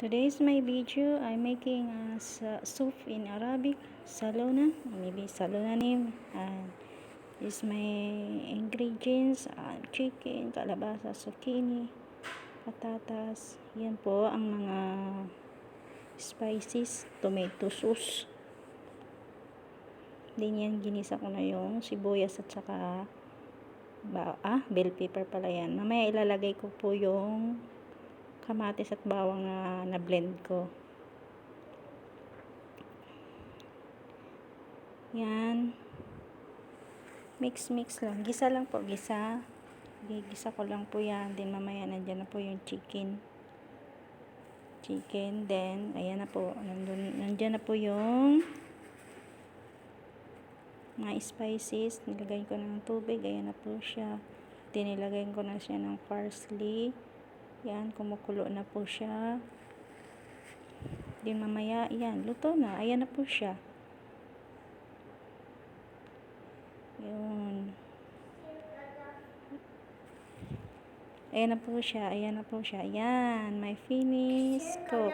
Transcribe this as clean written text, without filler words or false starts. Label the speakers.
Speaker 1: Today's my video. I'm making a soup in Arabic, salona, maybe salona name. And this my ingredients: chicken, kalabasa, zucchini, patatas. Yan po ang mga spices, tomato sauce. Then yan, ginisa ko na yung sibuyas at saka bell pepper pala yan. Mamaya ilalagay ko po yung kamatis at bawang na blend ko. Yan. Mix lang. Gisa lang po. Gisa ko lang po yan. Then mamaya nandyan na po yung chicken. Then ayan na po. Nandyan na po yung mga spices. Nilagay ko ng tubig. Ayan na po siya. Then nilagay ko na siya ng parsley. Yan, kumukulo na po siya. Then mamaya, yan, luto na. Ayan na po siya. Yun. Ayan na po siya. Ayan, may finished cook.